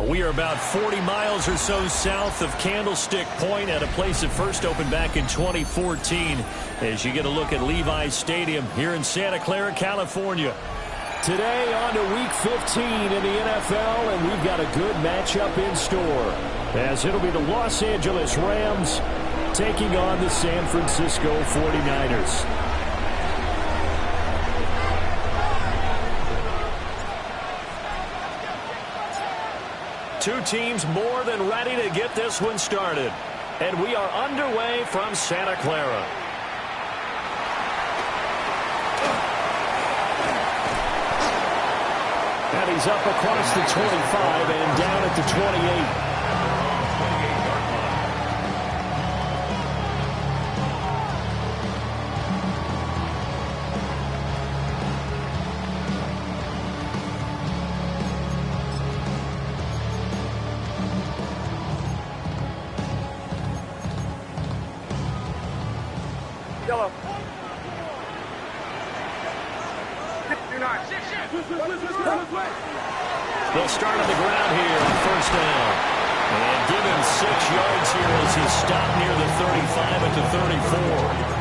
We are about 40 miles or so south of Candlestick Point at a place that first opened back in 2014 as you get a look at Levi's Stadium here in Santa Clara, California. Today on to Week 15 in the NFL, and we've got a good matchup in store as it'll be the Los Angeles Rams taking on the San Francisco 49ers. Two teams more than ready to get this one started. And we are underway from Santa Clara. And he's up across the 25 and down at the 28. Yellow. They'll start on the ground here on first down. And give him 6 yards here as he stopped near the 35 at the 34.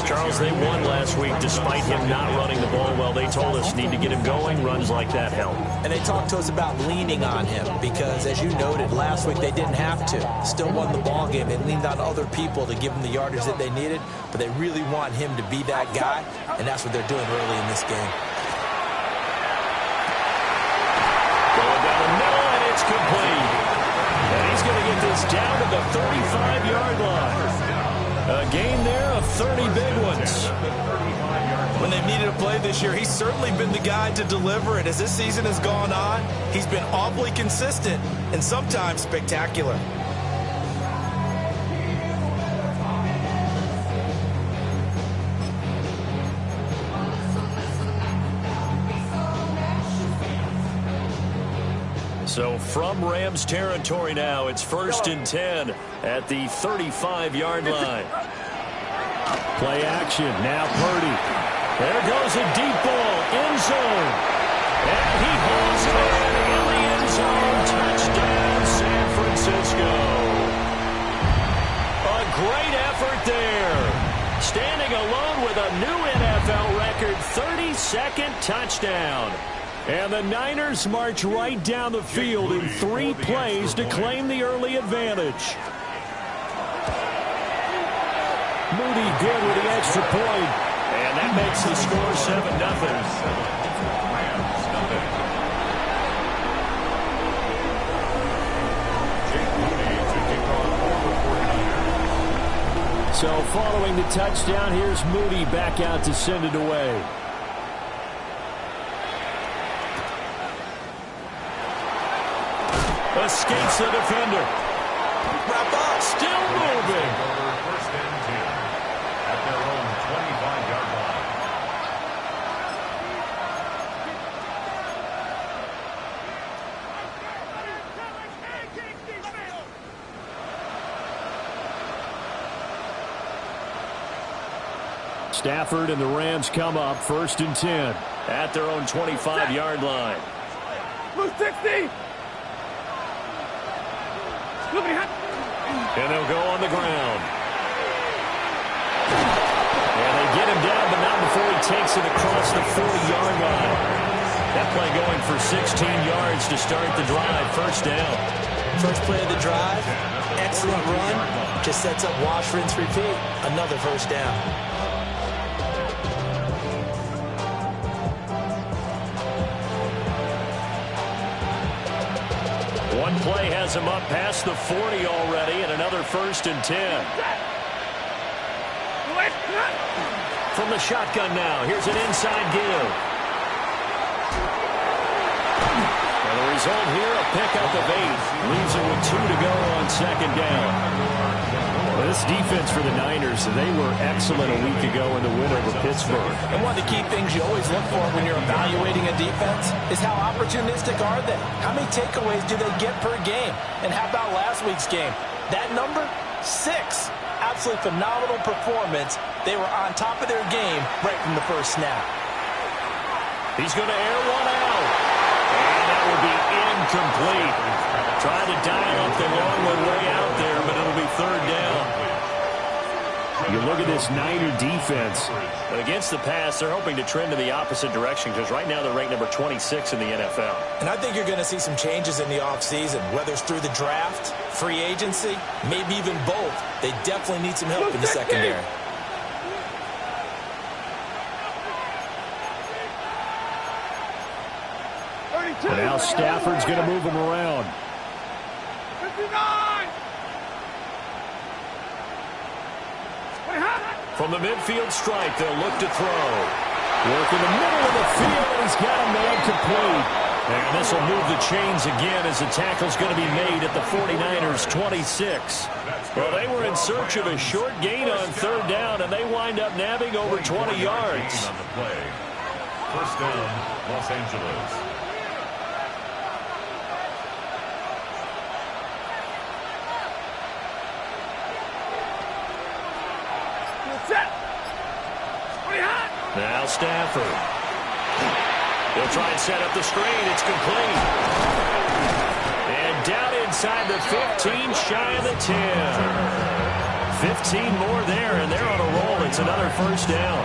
Charles, they won last week despite him not running the ball well. They told us need to get him going. Runs like that help. And they talked to us about leaning on him because, as you noted, last week they didn't have to. Still won the ball game. They leaned on other people to give them the yardage that they needed, but they really want him to be that guy, and that's what they're doing early in this game. Going down the middle, and it's complete. And he's going to get this down to the 35-yard line. A gain there of 30 big ones. When they've needed a play this year, he's certainly been the guy to deliver it. As this season has gone on, he's been awfully consistent and sometimes spectacular. So from Rams territory now, it's 1st and 10 at the 35-yard line. Play action. Now Purdy. There goes a deep ball. End zone. And he holds it in the end zone. Touchdown, San Francisco. A great effort there. Standing alone with a new NFL record 32nd touchdown. And the Niners march right down the field in 3 plays to claim the early advantage. Moody good with the extra point. And that makes the score 7-0. So following the touchdown, here's Moody back out to send it away. Escapes the defender. Wrap up. Still moving. First and 10 at their own 25-yard line. Stafford and the Rams come up 1st and 10 at their own 25-yard line. Move 60. And they'll go on the ground. And they get him down, but not before he takes it across the 40-yard line. That play going for 16 yards to start the drive. First down. First play of the drive, excellent run, just sets up wash, rinse, repeat. Another first down. play has him up past the 40 already, and another 1st and 10. From the shotgun now, here's an inside give. And the result here, a pickup of 8. Leaves it with 2 to go on 2nd down. Well, this defense for the Niners, they were excellent a week ago in the win over Pittsburgh. And one of the key things you always look for when you're evaluating a defense is how opportunistic are they? How many takeaways do they get per game? And how about last week's game? That number, 6. Absolutely phenomenal performance. They were on top of their game right from the first snap. He's going to air one out. And that will be incomplete. Trying to dial up the long one way out there, but it'll be 3rd down. You look at this Niner defense. Against the pass, they're hoping to trend in the opposite direction because right now they're ranked number 26 in the NFL. And I think you're going to see some changes in the offseason, whether it's through the draft, free agency, maybe even both. They definitely need some help in the secondary. And now Stafford's going to move him around. 59! From the midfield stripe, they'll look to throw. Work in the middle of the field, and he's got a man complete. And this will move the chains again as the tackle's going to be made at the 49ers' 26. Well, they were in search of a short gain on 3rd down, and they wind up nabbing over 20 yards. On the play. 1st down, Los Angeles. Now Stafford. He'll try and set up the screen. It's complete. And down inside the 15, shy of the 10. 15 more there, and they're on a roll. It's another 1st down.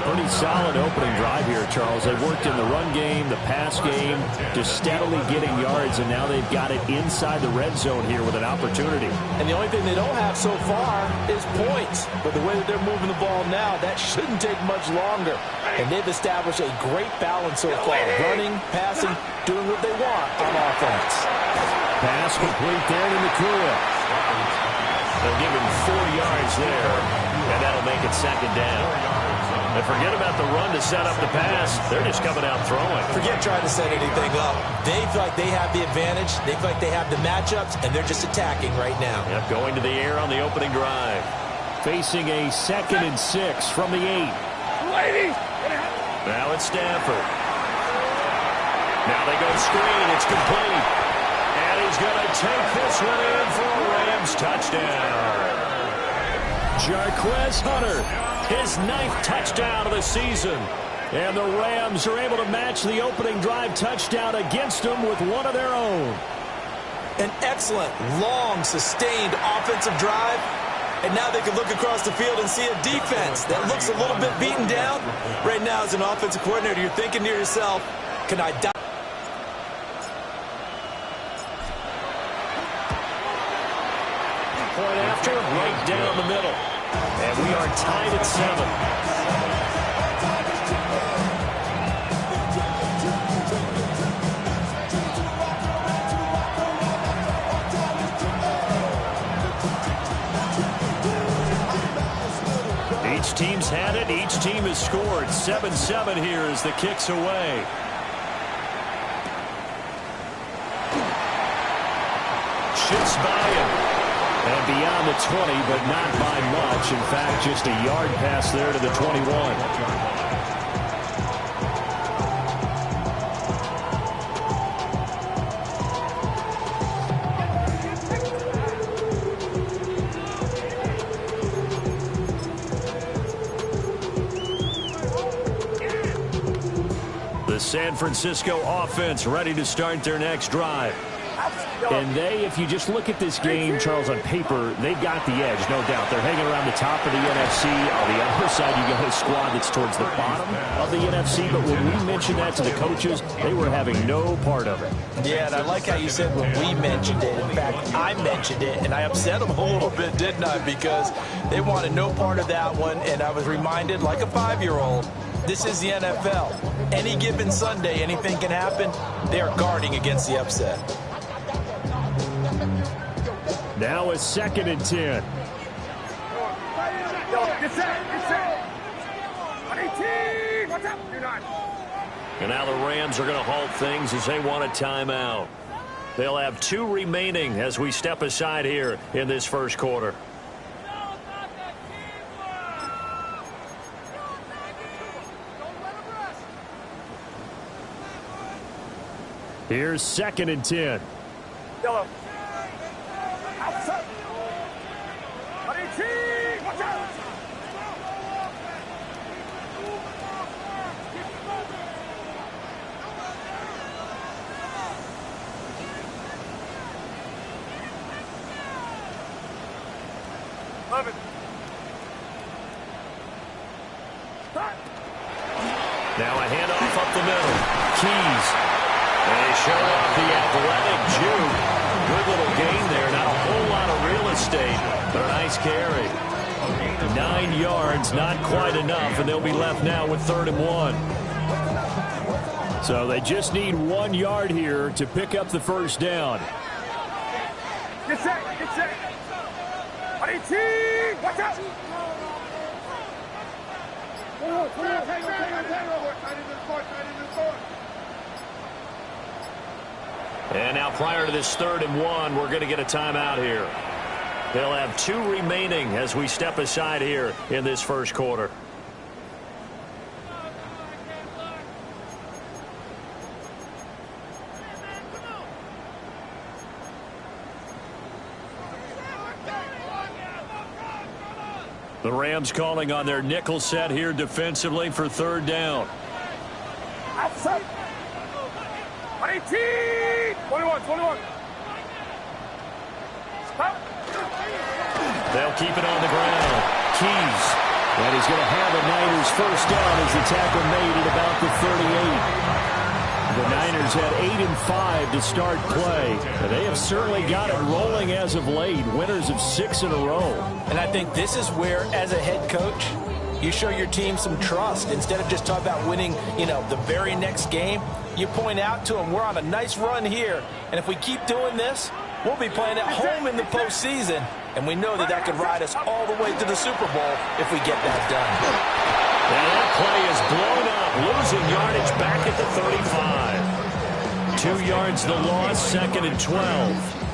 Pretty solid opening drive here, Charles. They've worked in the run game, the pass game, just steadily getting yards, and now they've got it inside the red zone here with an opportunity. And the only thing they don't have so far is points. But the way that they're moving the ball now, that shouldn't take much longer. And they've established a great balance so far. Running, passing, doing what they want on offense. Pass complete there to Nakua. They'll give him 4 yards there, and that'll make it 2nd down. And forget about the run to set up the pass. They're just coming out throwing. Forget trying to set anything up. They feel like they have the advantage. They feel like they have the matchups, and they're just attacking right now. Yep, going to the air on the opening drive. Facing a 2nd and 6 from the 8. Ladies! Now it's Stafford. Now they go screen. It's complete. And he's going to take this one in for a Rams touchdown. Jarquez Hunter, his 9th touchdown of the season. And the Rams are able to match the opening drive touchdown against them with one of their own. An excellent, long, sustained offensive drive. And now they can look across the field and see a defense that looks a little bit beaten down. Right now, as an offensive coordinator, you're thinking to yourself, can I die? Point after, right down the middle. And we are tied at 7. Each team's had it. Each team has scored. 7-7 here as the kick's away. Shifts by him. And beyond the 20, but not by much. In fact, just a yard pass there to the 21. The San Francisco offense ready to start their next drive. And they, if you just look at this game, Charles, on paper, they've got the edge, no doubt. They're hanging around the top of the NFC. On the other side, you got a squad that's towards the bottom of the NFC. But when we mentioned that to the coaches, they were having no part of it. Yeah, and I like how you said when we mentioned it. In fact, I mentioned it, and I upset them a little bit, didn't I? Because they wanted no part of that one, and I was reminded, like a 5-year-old, this is the NFL. Any given Sunday, anything can happen. They are guarding against the upset. Now a 2nd and 10. Get set. Get set. 18. What's up? You're not. And now the Rams are going to halt things as they want a timeout. They'll have 2 remaining as we step aside here in this first quarter. Here's 2nd and 10. Yellow. Outside. 18. Watch out. Now a handoff up the middle. Keys. And they showed off the athletic juke. Good little gain there. Not a whole lot of real estate, but a nice carry. 9 yards, not quite enough, and they'll be left now with 3rd and 1. So they just need 1 yard here to pick up the first down. Get set. Get set. 18. Watch out. And now prior to this 3rd and 1, we're going to get a timeout here. They'll have 2 remaining as we step aside here in this first quarter. The Rams calling on their nickel set here defensively for 3rd down. Outside. 18. 21. Stop. They'll keep it on the ground. Keys. And he's going to have a Niners first down as the tackle made at about the 38. The Niners had 8 and 5 to start play. And they have certainly got it rolling as of late. Winners of 6 in a row. And I think this is where, as a head coach, you show your team some trust. Instead of just talking about winning, the very next game, you point out to them, we're on a nice run here. And if we keep doing this, we'll be playing at home in the postseason. And we know that could ride us all the way to the Super Bowl if we get that done. And that play is blown up, losing yardage back at the 35. 2 yards the loss, 2nd and 12.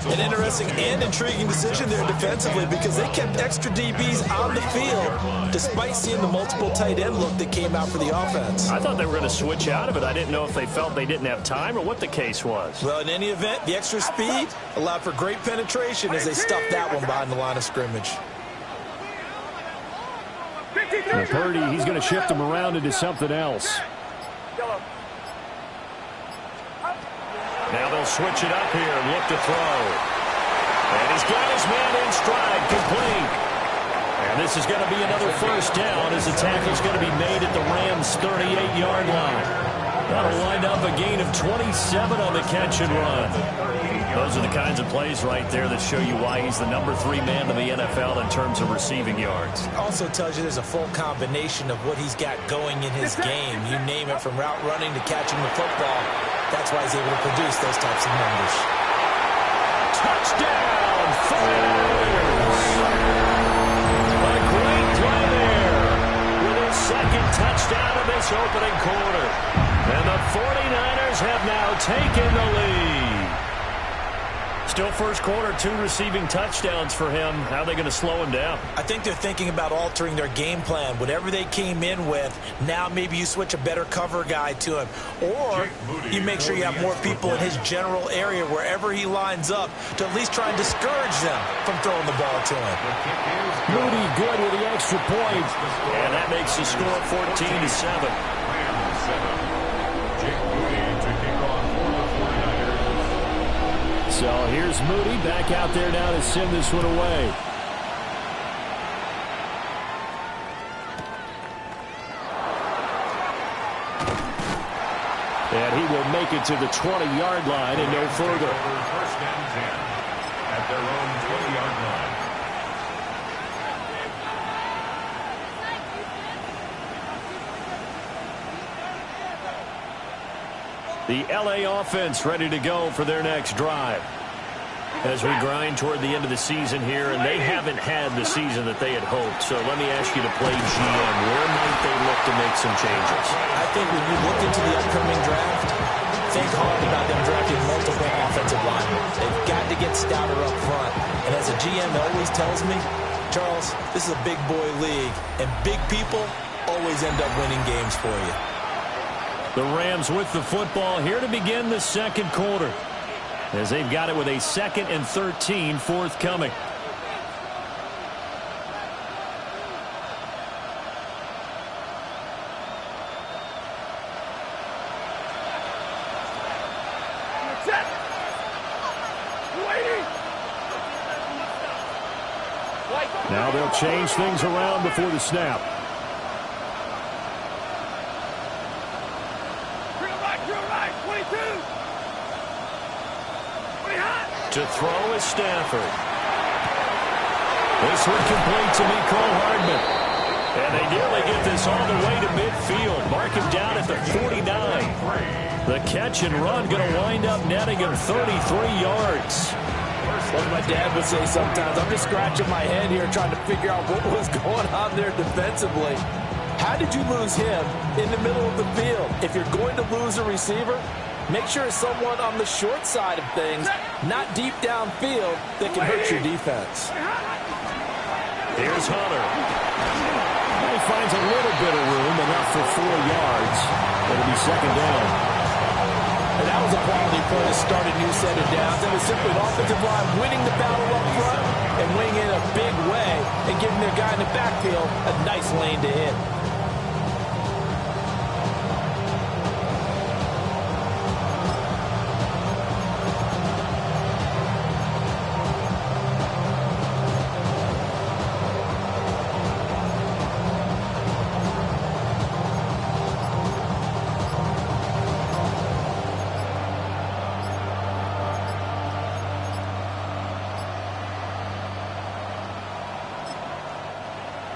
An interesting and intriguing decision there defensively because they kept extra DBs on the field despite seeing the multiple tight end look that came out for the offense. I thought they were going to switch out of it. I didn't know if they felt they didn't have time or what the case was. Well, in any event, the extra speed allowed for great penetration as they stuffed that one behind the line of scrimmage. And Purdy, he's going to shift him around into something else. Now they'll switch it up here and look to throw. And he's got his man in stride, complete. And this is going to be another first down as the tackle's going to be made at the Rams' 38-yard line. That'll wind up a gain of 27 on the catch and run. Those are the kinds of plays right there that show you why he's the number 3 man in the NFL in terms of receiving yards. Also tells you there's a full combination of what he's got going in his game. You name it, from route running to catching the football. That's why he's able to produce those types of numbers. Touchdown, Niners! A great play there with his 2nd touchdown of this opening quarter. And the 49ers have now taken the lead. Still first quarter, 2 receiving touchdowns for him. How are they going to slow him down? I think they're thinking about altering their game plan. Whatever they came in with, now maybe you switch a better cover guy to him. Or you make sure you have more people in his general area wherever he lines up to at least try and discourage them from throwing the ball to him. Moody good with the extra point. And that makes the score 14-7. So here's Moody back out there now to send this one away. And he will make it to the 20-yard line and no further. First and 10 at their own 20-yard line. The LA offense ready to go for their next drive. As we grind toward the end of the season here, and they haven't had the season that they had hoped. So let me ask you to play GM. Where might they look to make some changes? I think when you look into the upcoming draft, think hard about them drafting multiple offensive linemen. They've got to get stouter up front. And as a GM always tells me, Charles, this is a big boy league, and big people always end up winning games for you. The Rams with the football here to begin the second quarter, as they've got it with a 2nd and 13 forthcoming. Now they'll change things around before the snap. To throw is Stafford. This one complete to Mecole Hardman. And they nearly get this all the way to midfield. Mark him down at the 49. The catch and run going to wind up netting him 33 yards. Like my dad would say sometimes, I'm just scratching my head here trying to figure out what was going on there defensively. How did you lose him in the middle of the field? If you're going to lose a receiver, make sure it's someone on the short side of things, not deep downfield, that can hurt your defense. Here's Hunter. He finds a little bit of room, enough for 4 yards. It'll be second down. And that was a quality play to start a new set of downs. It was simply an offensive line winning the battle up front and winning in a big way and giving their guy in the backfield a nice lane to hit.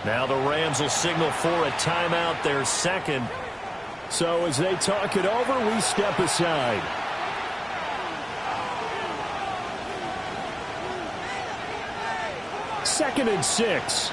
Now the Rams will signal for a timeout, their second. So as they talk it over, we step aside. Second and 6.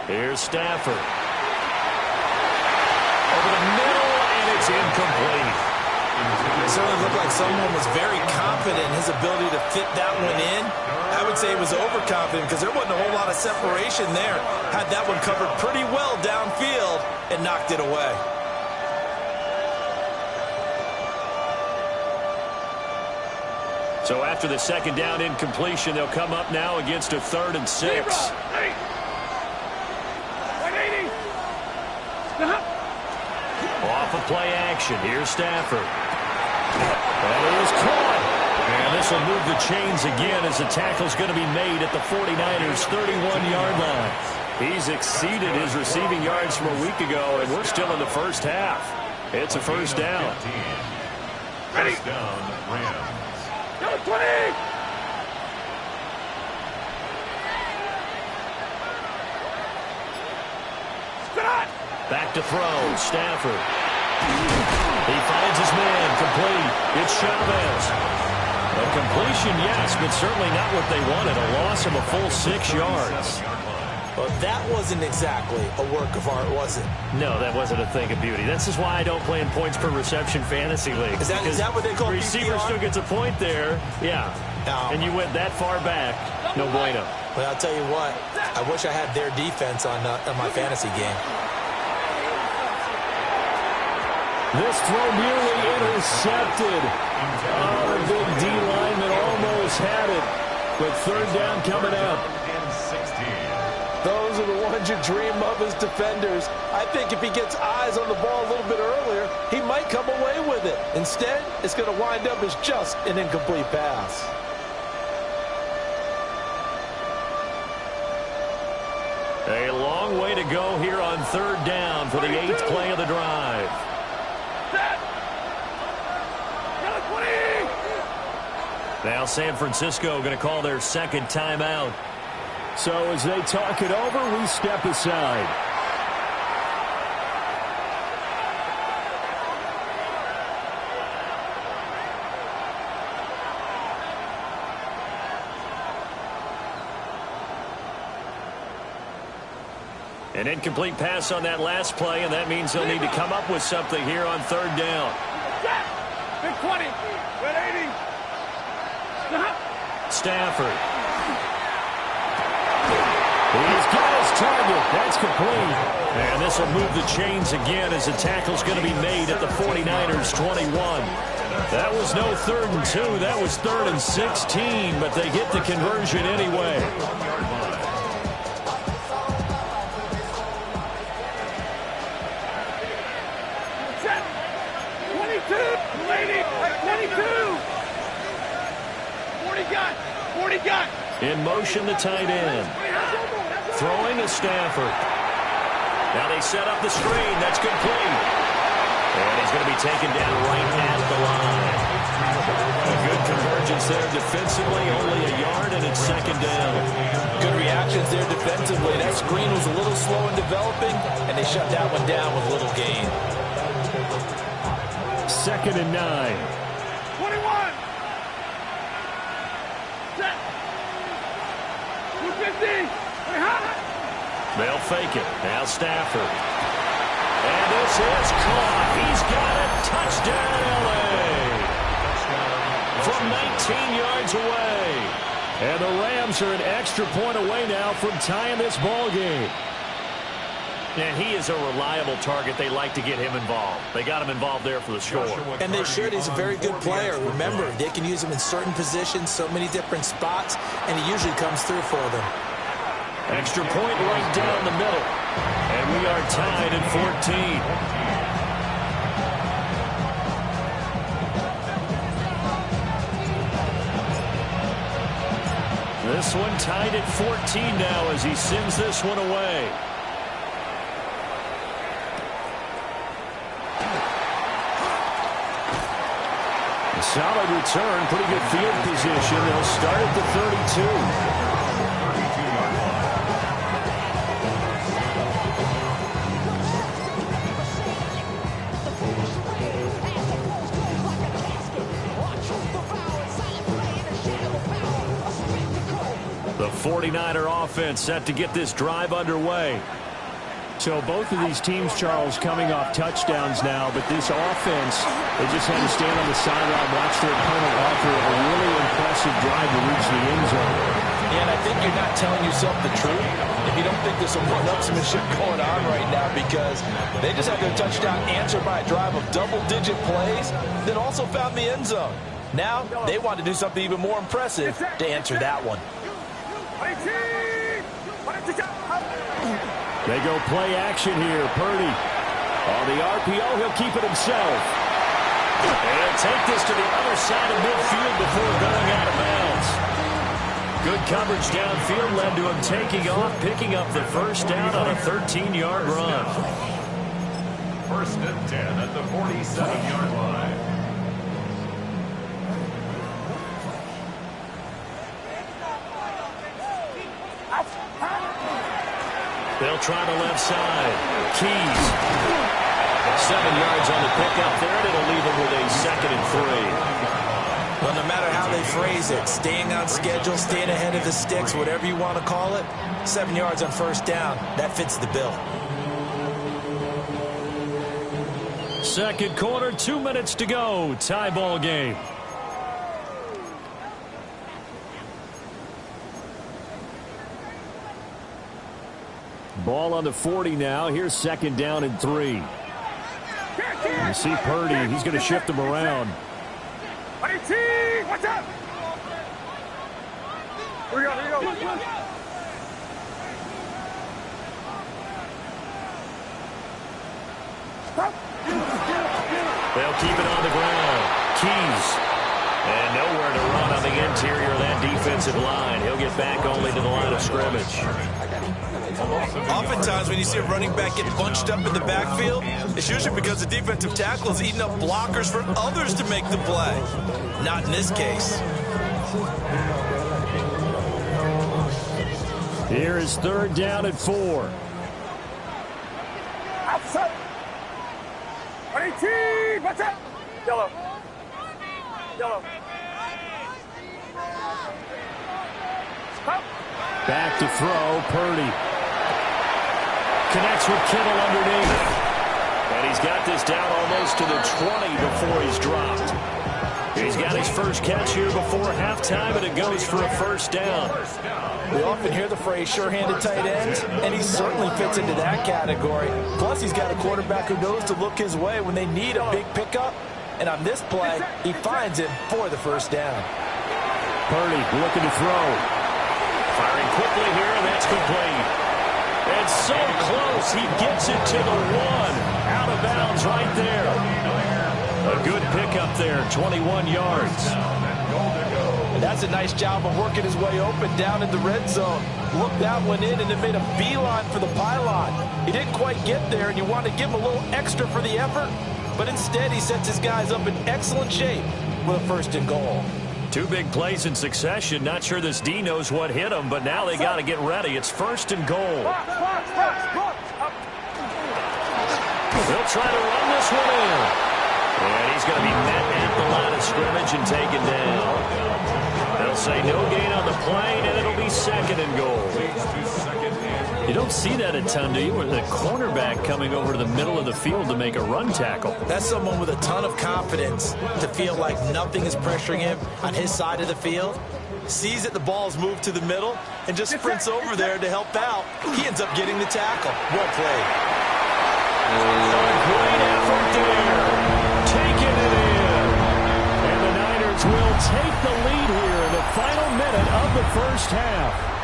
Here's Stafford. Over the middle, and it's incomplete. It certainly looked like someone was very confident in his ability to fit that one in. I would say he was overconfident because there wasn't a whole lot of separation there. Had that one covered pretty well downfield and knocked it away. So after the second down incompletion, they'll come up now against a 3rd and 6. Off of play action. Here's Stafford. That is caught. And this will move the chains again as the tackle's going to be made at the 49ers' 31-yard line. He's exceeded his receiving yards from a week ago, and we're still in the first half. It's a first down. First down, Rams. Go 20! Back to throw. Stafford. He finds his man. Complete. It's Chavez. A completion, yes, but certainly not what they wanted. A loss of a full 6 yards. Well, that wasn't exactly a work of art, was it? No, that wasn't a thing of beauty. This is why I don't play in points per reception fantasy league. Is that what they call receiver PPR? still gets a point there. Yeah. No. And you went that far back. No bueno. Well, I'll tell you what. I wish I had their defense on my fantasy game. This throw nearly intercepted. Oh, the big D lineman almost had it. But third down coming up. And 16. Those are the ones you dream of as defenders. I think if he gets eyes on the ball a little bit earlier, he might come away with it. Instead, it's going to wind up as just an incomplete pass. A long way to go here on third down for the 8th play of the drive. Now San Francisco going to call their second timeout. So as they talk it over, we step aside. An incomplete pass on that last play, and that means they'll need to come up with something here on third down. Big 20. Good 80. Stafford. He's got his target. That's complete. And this will move the chains again as the tackle's going to be made at the 49ers 21. That was no 3rd and 2. That was 3rd and 16, but they get the conversion anyway. In motion, the tight end. Throwing to Stafford. Now they set up the screen. That's complete. And he's going to be taken down right at the line. A good convergence there defensively. Only a yard, and it's second down. Good reactions there defensively. That screen was a little slow in developing, and they shut that one down with little gain. 2nd and 9. 21. Set. 250. They'll fake it. Now Stafford. And this is caught. He's got it. Touchdown, L.A. From 19 yards away. And the Rams are an extra point away now from tying this ball game. And he is a reliable target. They like to get him involved. They got him involved there for the score. And they should. He's a very good player. Remember, they can use him in certain positions, so many different spots, and he usually comes through for them. Extra point right down the middle. And we are tied at 14. This one tied at 14 now as he sends this one away. A solid return, pretty good field position. They'll start at the 32. The 49er offense set to get this drive underway. So both of these teams, Charles, coming off touchdowns now, but this offense, they just had to stand on the sideline, watch their opponent offer a really impressive drive to reach the end zone. Yeah, and I think you're not telling yourself the truth if you don't think there's some one-upsmanship going on right now, because they just had their touchdown answered by a drive of double-digit plays, then also found the end zone. Now they want to do something even more impressive to answer that one. They go play action here. Purdy on the RPO. He'll keep it himself. And he'll take this to the other side of midfield before going out of bounds. Good coverage downfield led to him taking off, picking up the first down on a 13-yard run. 1st and 10 at the 47-yard line. They'll try the left side. Keys. 7 yards on the pickup there, and it'll leave them with a 2nd and 3. Well, no matter how they phrase it, staying on schedule, staying ahead of the sticks, whatever you want to call it, 7 yards on first down, that fits the bill. Second quarter, 2 minutes to go. Tie ball game. Ball on the 40 now. Here's 2nd down and 3. You see Purdy. He's going to shift them around. What's up? Here we go. interior of that defensive line. He'll get back only to the line of scrimmage. Oftentimes when you see a running back get bunched up in the backfield, it's usually because the defensive tackle is eating up blockers for others to make the play. Not in this case. Here is 3rd down and 4. Outside. 22. What's up? Yellow. Yellow. Stop. Back to throw, Purdy. Connects with Kittle underneath. And he's got this down almost to the 20 before he's dropped. He's got his first catch here before halftime, and it goes for a 1st down. We often hear the phrase sure-handed tight ends, and he certainly fits into that category. Plus, he's got a quarterback who knows to look his way when they need a big pickup. And on this play, he finds him for the 1st down. Purdy looking to throw. Firing quickly here, and that's complete. And so close, he gets it to the 1. Out of bounds right there. A good pickup there, 21 yards. And that's a nice job of working his way open down in the red zone. Looked that one in and then made a beeline for the pylon. He didn't quite get there, and you want to give him a little extra for the effort. But instead, he sets his guys up in excellent shape with a 1st and goal. 2 big plays in succession. Not sure this D knows what hit him, but now they got to get ready. It's 1st and goal. They'll try to run this one in. And he's going to be met at the line of scrimmage and taken down. They'll say no gain on the play, and it'll be 2nd and goal. You don't see that a ton, do you? With the cornerback coming over to the middle of the field to make a run tackle. That's someone with a ton of confidence to feel like nothing is pressuring him on his side of the field. Sees that the ball's moved to the middle and just sprints over there to help out. He ends up getting the tackle. Well played. Great effort there. Taking it in. And the Niners will take the lead here in the final minute of the 1st half.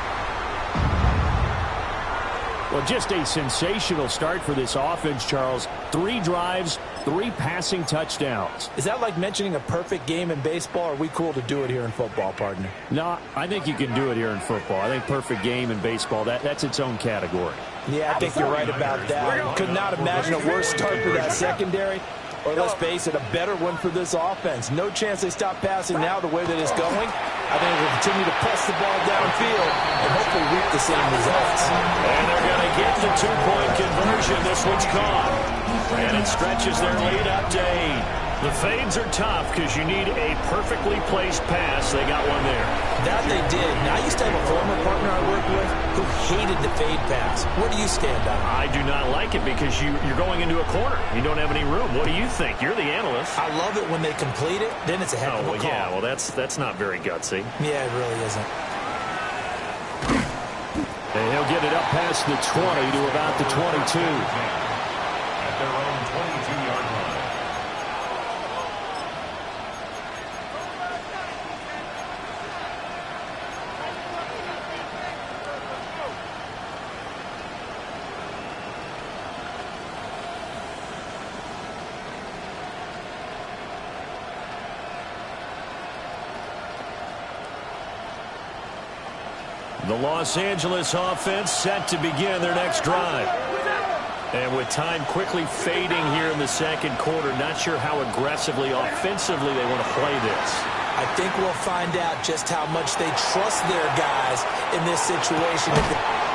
Well, just a sensational start for this offense, Charles. 3 drives, 3 passing touchdowns. Is that like mentioning a perfect game in baseball, or are we cool to do it here in football, partner? No, I think you can do it here in football. I think perfect game in baseball, that's its own category. Yeah, I think you're right about that. Could not imagine a worse start for that secondary. Or let's face it, a better one for this offense. No chance they stop passing now the way that it's going. I think we'll continue to press the ball downfield and hopefully reap the same results. And they're going to get the 2-point conversion. This one's caught. And it stretches their lead up to 8. The fades are tough because you need a perfectly placed pass. They got one there. That they did. Now, I used to have a former partner I worked with who hated the fade pass. Where do you stand on it? I do not like it because you're going into a corner. You don't have any room. What do you think? You're the analyst. I love it when they complete it. Then it's a heck of a call. Yeah, well, that's not very gutsy. Yeah, it really isn't. And he'll get it up past the 20 to about the 22. At their own 22-yard line. The Los Angeles offense set to begin their next drive. And with time quickly fading here in the 2nd quarter, not sure how aggressively, offensively they want to play this. I think we'll find out just how much they trust their guys in this situation.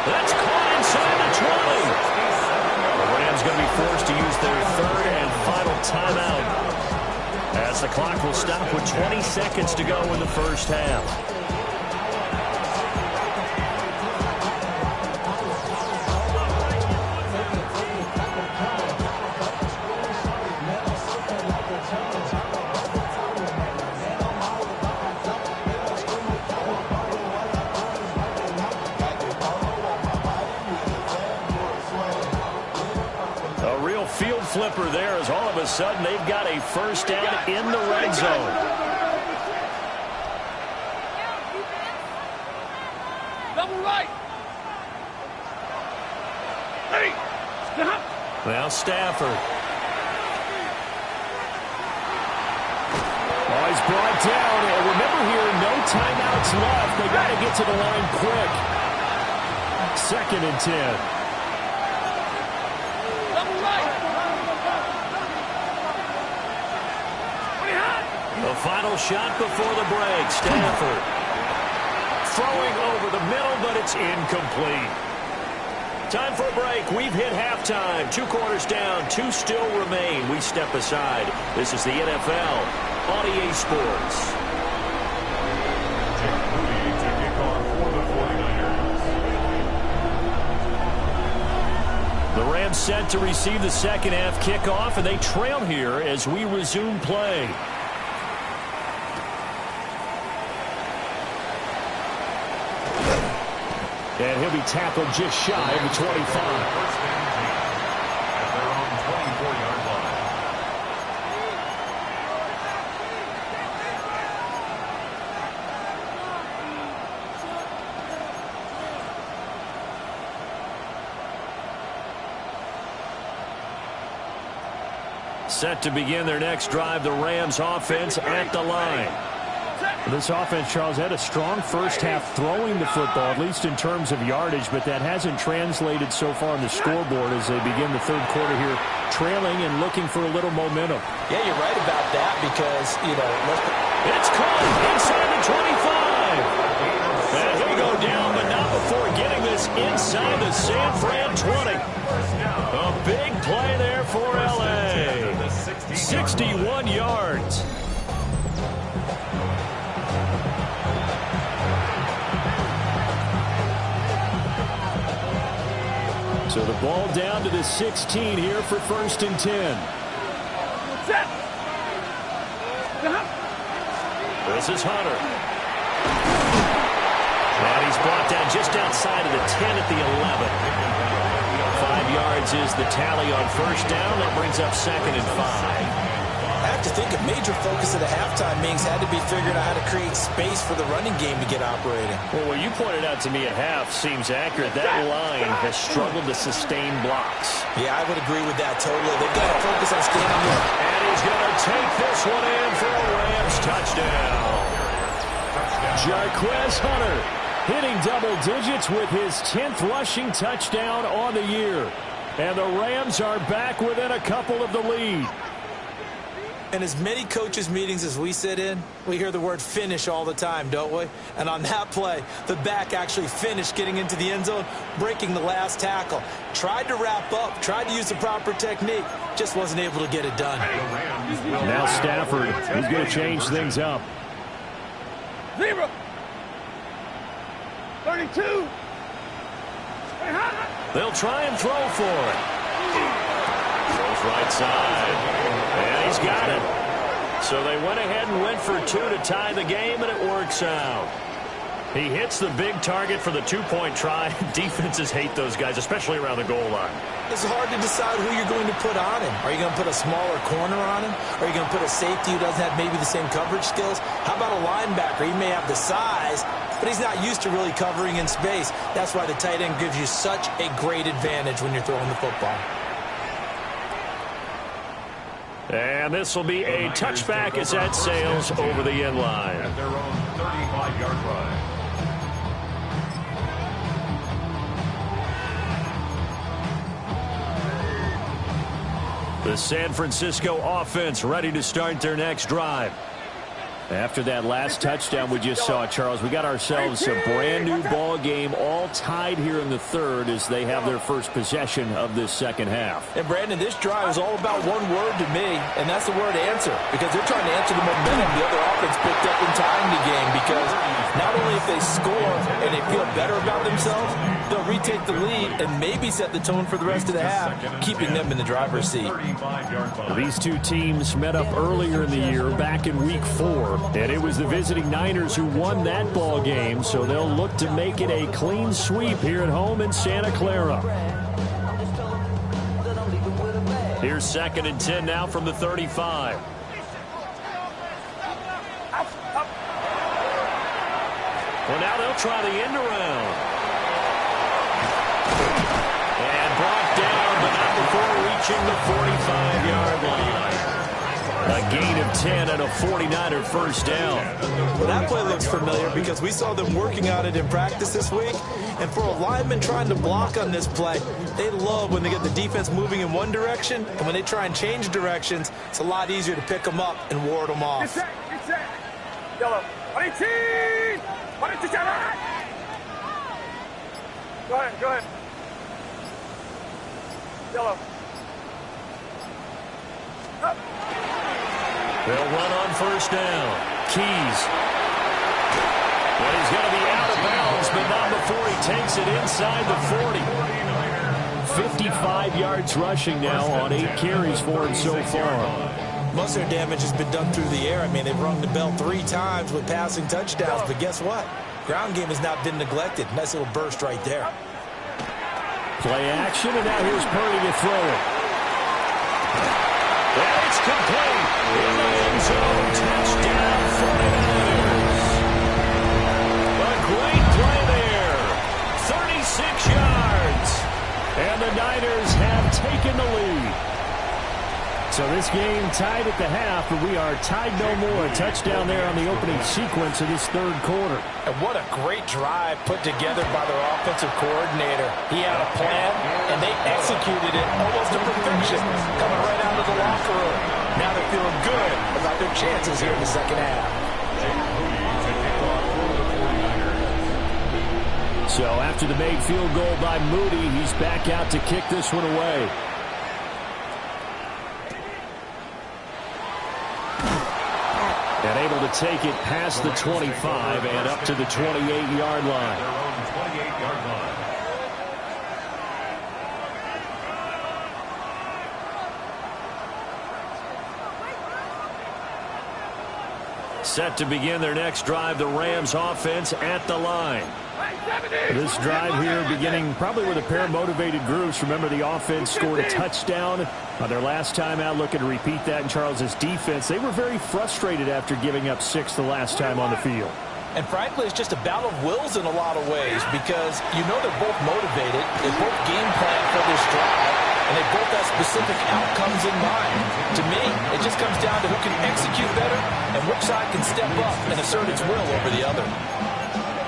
That's caught inside the 20. The Rams going to be forced to use their 3rd and final timeout, as the clock will stop with 20 seconds to go in the 1st half. Flipper there, as all of a sudden they've got a 1st down in the red zone. Double right. Ready. Stop. Now Stafford. Oh, he's brought down. And remember here, no timeouts left. They got to get to the line quick. 2nd and 10. The final shot before the break. Stanford throwing over the middle, but it's incomplete. Time for a break. We've hit halftime. 2 quarters down. 2 still remain. We step aside. This is the NFL on EA Sports. The Rams set to receive the second half kickoff, and they trail here as we resume play. And he'll be tackled just shy of the 25. At their own 24-yard line. Set to begin their next drive, the Rams offense at the line. This offense, Charles, had a strong first half throwing the football, at least in terms of yardage, but that hasn't translated so far on the scoreboard as they begin the third quarter here, trailing and looking for a little momentum. Yeah, you're right about that because, It's caught inside the 25. And he'll go down, but not before getting this inside the San Fran 20. A big play there for L.A. 61 yards. So the ball down to the 16 here for 1st and 10. This is Hunter. And he's brought down just outside of the 10 at the 11. 5 yards is the tally on first down. That brings up 2nd and 5. I have to think a major focus of the halftime meetings had to be figuring out how to create space for the running game to get operating. Well, what you pointed out to me at half seems accurate. That line has struggled to sustain blocks. Yeah, I would agree with that totally. They've got to focus on standing up. And he's going to take this one in for a Rams touchdown. Jarquez Hunter hitting double digits with his 10th rushing touchdown on the year. And the Rams are back within a couple of the lead. In as many coaches' meetings as we sit in, we hear the word finish all the time, don't we? And on that play, the back actually finished getting into the end zone, breaking the last tackle. Tried to wrap up, tried to use the proper technique, just wasn't able to get it done. Now Stafford is going to change things up. 0. 32. They'll try and throw for it. Goes right side. And he's got it. So they went ahead and went for 2 to tie the game, and it works out. He hits the big target for the 2-point try. Defenses hate those guys, especially around the goal line. It's hard to decide who you're going to put on him. Are you going to put a smaller corner on him? Are you going to put a safety who doesn't have maybe the same coverage skills? How about a linebacker? He may have the size, but he's not used to really covering in space. That's why the tight end gives you such a great advantage when you're throwing the football. And this will be a touchback as that sails over the end line. At their own 35-yard line. The San Francisco offense ready to start their next drive. After that last touchdown we just saw, Charles, we got ourselves a brand-new ball game, all tied here in the third as they have their first possession of this second half. And, Brandon, this drive is all about one word to me, and that's the word answer, because they're trying to answer the momentum the other offense picked up in tying the game, because not only if they score and they feel better about themselves, they'll retake the lead and maybe set the tone for the rest of the half, keeping them in the driver's seat. These two teams met up earlier in the year, back in Week 4. And it was the visiting Niners who won that ball game, so they'll look to make it a clean sweep here at home in Santa Clara. Here's 2nd and 10 now from the 35. Well, now they'll try the end around. And brought down, but not before reaching the 45-yard line. A gain of 10 and a 49er first down. Well, that play looks familiar because we saw them working on it in practice this week. And for a lineman trying to block on this play, they love when they get the defense moving in one direction. And when they try and change directions, it's a lot easier to pick them up and ward them off. Get set. Yellow. 22! 22, Go ahead. Yellow. Up. They'll run on first down. Keys. Well, he's going to be out of bounds, but not before he takes it inside the 40. 55 yards rushing now on 8 carries for him so far. Most of their damage has been done through the air. I mean, they've rung the bell 3 times with passing touchdowns, but guess what? Ground game has not been neglected. Nice little burst right there. Play action, and now here's Purdy to throw it. And it's complete. In the end zone, touchdown 49ers. A great play there. 36 yards. And the Niners have taken the lead. So this game tied at the half, but we are tied no more. A touchdown there on the opening sequence of this third quarter. And what a great drive put together by their offensive coordinator. He had a plan, and they executed it almost to perfection, coming right out of the locker room. Now they're feeling good about their chances here in the second half. So after the made field goal by Moody, he's back out to kick this one away. And able to take it past the 25 and up to the 28-yard line. Their own 28-yard line. Set to begin their next drive, the Rams offense at the line. This drive here beginning probably with a pair of motivated groups. Remember, the offense scored a touchdown on their last time out, looking to repeat that in Charles's defense. They were very frustrated after giving up 6 the last time on the field. And frankly, it's just a battle of wills in a lot of ways because you know they're both motivated. They both game plan for this drive, and they both have specific outcomes in mind. To me, it just comes down to who can execute better and which side can step up and assert its will over the other.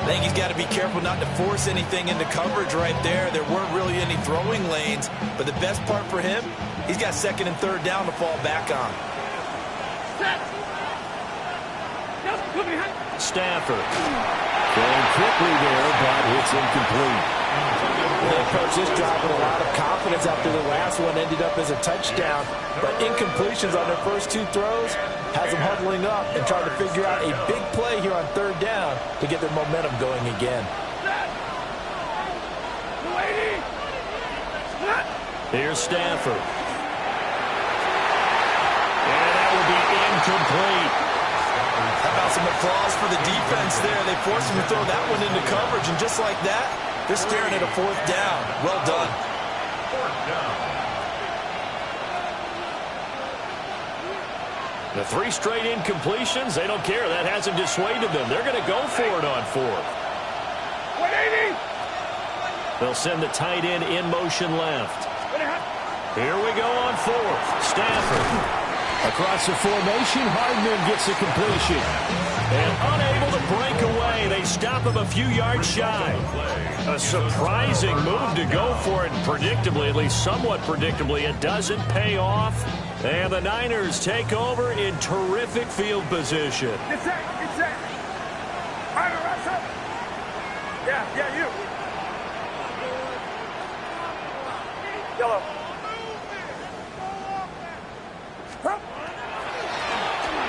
I think he's got to be careful not to force anything into coverage right there. There weren't really any throwing lanes, but the best part for him, he's got second and third down to fall back on. Stafford going quickly there, but it's incomplete. They approached this drive with a lot of confidence after the last one ended up as a touchdown, but incompletions on their first 2 throws has them huddling up and trying to figure out a big play here on third down to get their momentum going again. Here's Stafford. And that will be incomplete. How about some applause for the defense there? They forced him to throw that one into coverage, and just like that, they're staring at a 4th down. Well done. 4th down. The 3 straight incompletions, they don't care. That hasn't dissuaded them. They're going to go for it on 4th. 180! They'll send the tight end in motion left. Here we go on 4th. Stafford. Across the formation, Hardman gets a completion. And unable to break away, they stop him a few yards shy. A surprising move to go for it. Predictably, at least somewhat predictably, it doesn't pay off. And the Niners take over in terrific field position. Get set. Yeah, you. Yellow.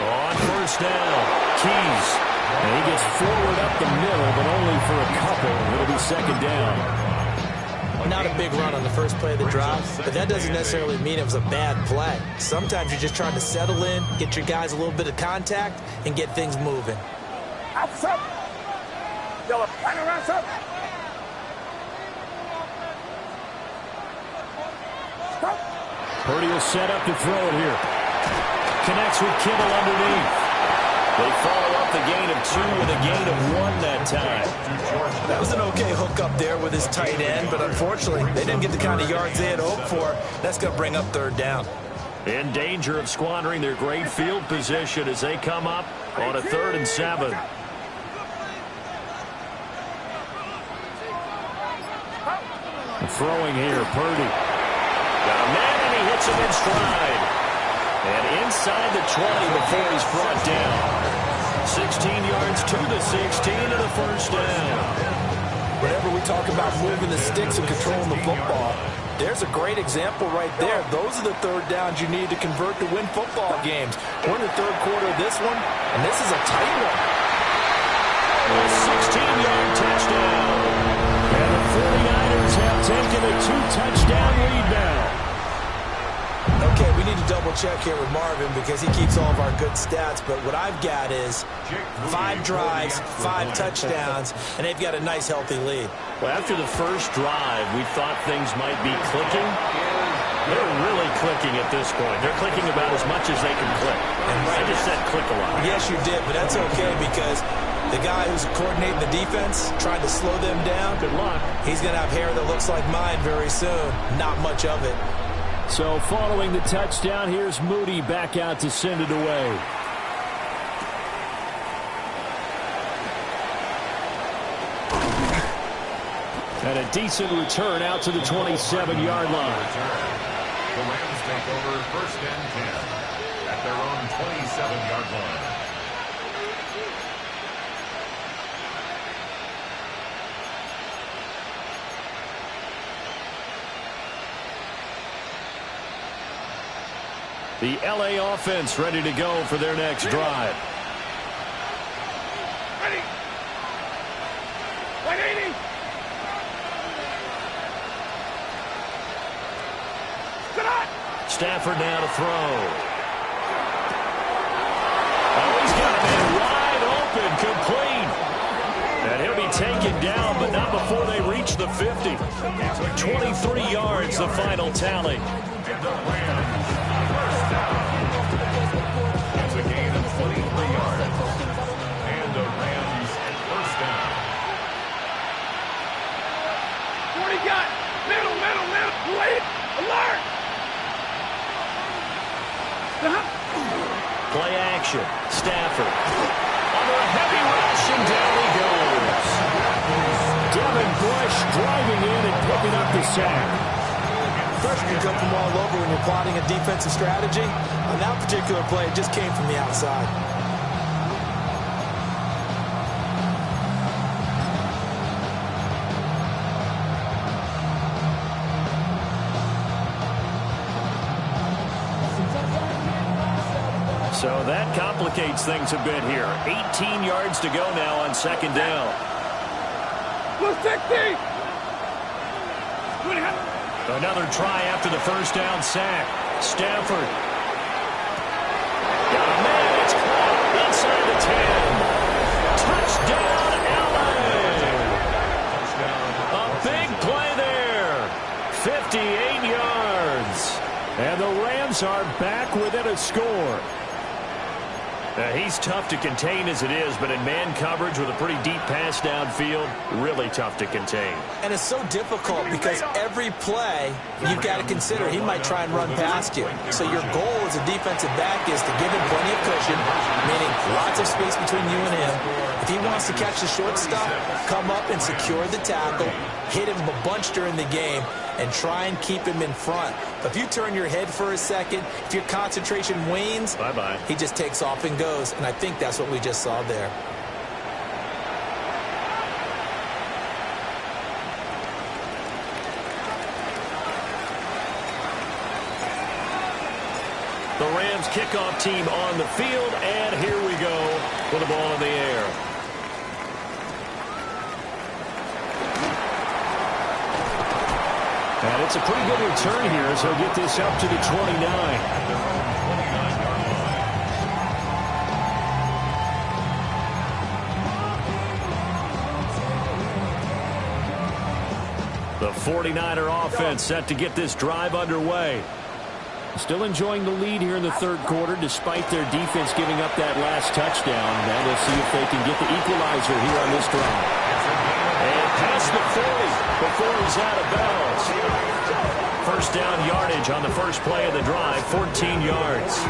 On first down, Keys. And he gets forward up the middle, but only for a couple. It'll be second down. Not a big run on the first play of the drive, but that doesn't necessarily mean it was a bad play. Sometimes you're just trying to settle in, get your guys a little bit of contact, and get things moving. Outside. Yellow. Outside. Purdy will set up to throw it here. Connects with Kittle underneath. They follow up the gain of 2 with a gain of 1 that time. That was an okay hook up there with his tight end, but unfortunately, they didn't get the kind of yards they had hoped for. That's going to bring up third down. In danger of squandering their great field position as they come up on a 3rd and 7. Throwing here, Purdy. Got a man, and he hits him in stride. And inside the 20 before he's brought down. 16 yards to the 16 and a first down. Whenever we talk about moving the sticks and controlling the football, there's a great example right there. Those are the 3rd downs you need to convert to win football games. We're in the 3rd quarter of this one, and this is a tight one. A 16-yard touchdown. And the 49ers have taken a 2-touchdown lead now. Okay, we need to double-check here with Marvin because he keeps all of our good stats, but what I've got is 5 drives, 5 touchdowns, and they've got a nice, healthy lead. Well, after the first drive, we thought things might be clicking. They're really clicking at this point. They're clicking about as much as they can click. And I just said click a lot. Yes, you did, but that's okay because the guy who's coordinating the defense, trying to slow them down, Good luck. he's going to have hair that looks like mine very soon. Not much of it. So following the touchdown, here's Moody back out to send it away. And a decent return out to the 27-yard line. The Rams take over 1st and 10 at their own 27-yard line. The LA offense ready to go for their next drive. Ready. 180. Stafford now to throw. Oh, he's got a man wide open, complete. And he'll be taken down, but not before they reach the 50. 23 yards, the final tally. And the Rams first down. It's a gain of 23 yards. And the Rams at first down. 40 got. Middle. Wait. Alert. Play action. Stafford. Under a heavy rush, and down he goes. Devin Bush driving in and picking up the sack. Pressure can come from all over when you're plotting a defensive strategy. On that particular play, it just came from the outside. So that complicates things a bit here. 18 yards to go now on 2nd down. Blue 60. Another try after the first down sack. Stafford. Got a man, it's caught inside the 10. Touchdown, LA. A big play there. 58 yards. And the Rams are back within a score. He's tough to contain as it is, but in man coverage with a pretty deep pass downfield, really tough to contain. And it's so difficult because every play you've got to consider he might try and run past you. So your goal as a defensive back is to give him plenty of cushion, meaning lots of space between you and him. If he wants to catch the short stuff, come up and secure the tackle, hit him a bunch during the game, and try and keep him in front. But if you turn your head for a second, if your concentration wanes, bye-bye. He just takes off and goes. And I think that's what we just saw there. The Rams kickoff team on the field, and here we go with the ball in the air. And it's a pretty good return here as he'll get this up to the 29. The 49er offense set to get this drive underway. Still enjoying the lead here in the 3rd quarter despite their defense giving up that last touchdown. Now we'll see if they can get the equalizer here on this drive. And past the 40 before he's out of bounds. First down yardage on the first play of the drive, 14 yards.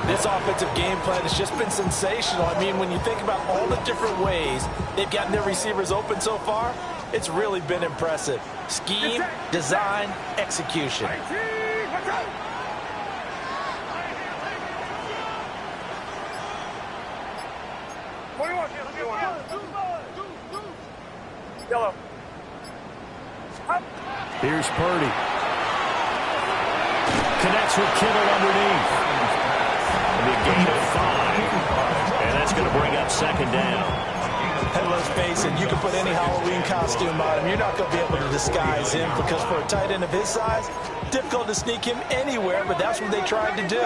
This offensive game plan has just been sensational. I mean, when you think about all the different ways they've gotten their receivers open so far, it's really been impressive. Scheme, design, execution. Yellow. Here's Purdy. Connects with Kittle underneath. And a gain of 5. And that's going to bring up second down. And let's face it, you can put any Halloween costume on him. You're not going to be able to disguise him because for a tight end of his size, difficult to sneak him anywhere, but that's what they tried to do.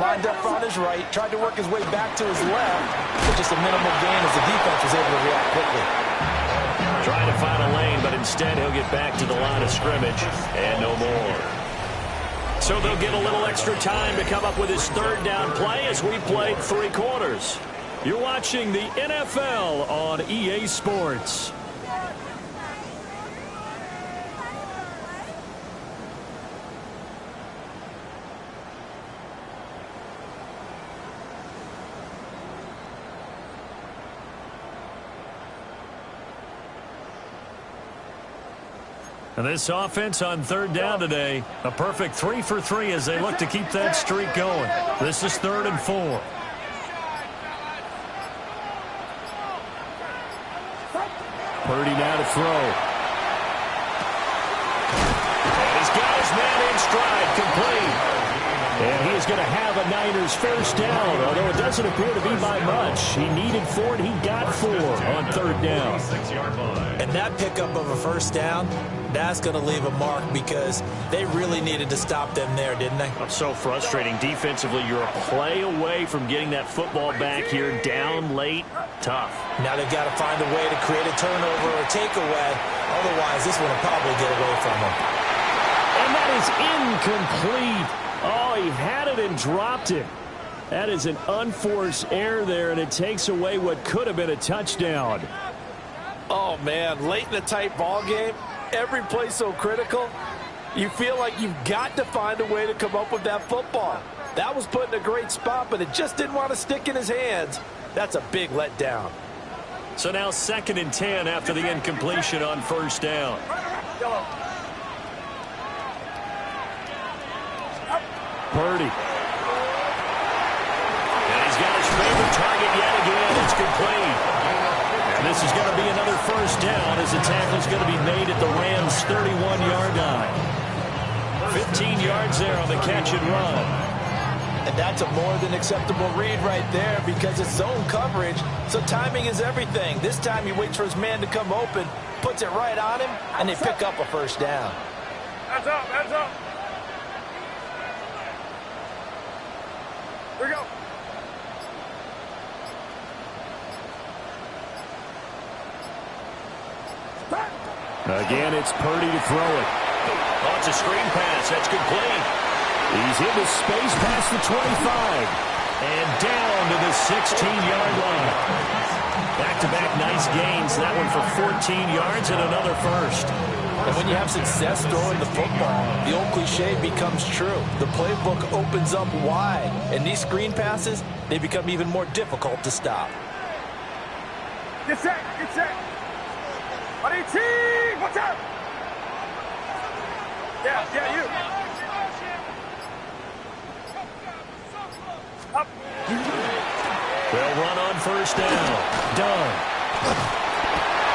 Lined up on his right, tried to work his way back to his left, but just a minimal gain as the defense was able to react quickly. Trying to find a lane, but instead he'll get back to the line of scrimmage and no more. So they'll get a little extra time to come up with his third down play as we played 3 quarters. You're watching the NFL on EA Sports. And this offense on third down today, a perfect 3 for 3 as they look to keep that streak going. This is 3rd and 4. Purdy now to throw. And he's got his man in stride, complete. And he is going to have a Niners first down, although it doesn't appear to be by much. He needed 4, and he got 4 on third down. And that pickup of a first down, that's going to leave a mark because they really needed to stop them there, didn't they? Oh, so frustrating. Defensively, you're a play away from getting that football back here down late. Tough. Now they've got to find a way to create a turnover or a takeaway. Otherwise, this one will probably get away from them. And that is incomplete. Oh, he had it and dropped it. That is an unforced error there, and it takes away what could have been a touchdown. Oh, man, late in the tight ball game, every play so critical, you feel like you've got to find a way to come up with that football. That was put in a great spot, but it just didn't want to stick in his hands. That's a big letdown. So now 2nd and 10 after the incompletion on first down. Purdy. And he's got his favorite target yet again. It's complete. And this is going to be another first down as the tackle is going to be made at the Rams' 31-yard line. 15 yards there on the catch and run. And that's a more than acceptable read right there because it's zone coverage, so timing is everything. This time he waits for his man to come open, puts it right on him, and they pick up a first down. Hands up, hands up. Here we go. Again, it's Purdy to throw it. Oh, it's a screen pass. That's complete. He's into space past the 25. And down to the 16-yard line. Back-to-back nice gains. That one for 14 yards and another first. And when you have success throwing the football, the old cliche becomes true. The playbook opens up wide. And these screen passes, they become even more difficult to stop. Get set, get set. Buddy, team, watch out. Yeah, you. Up. They'll run on first down. Done.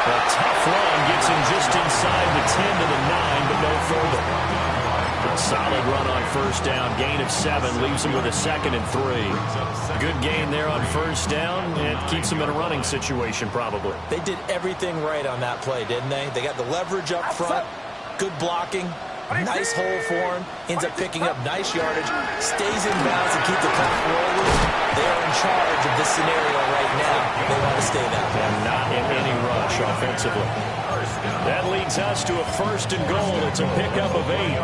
A tough run gets him just inside the 10 to the 9, but no further. A solid run on first down. Gain of 7 leaves him with a 2nd and 3. Good gain there on first down. It keeps him in a running situation probably. They did everything right on that play, didn't they? They got the leverage up front, good blocking, nice hole for him, ends up picking up nice yardage, stays in bounds and keep the clock rolling. They are in charge of this scenario right now. They want to stay that way. And not in any rush offensively. That leads us to a 1st and goal. It's a pickup of 8.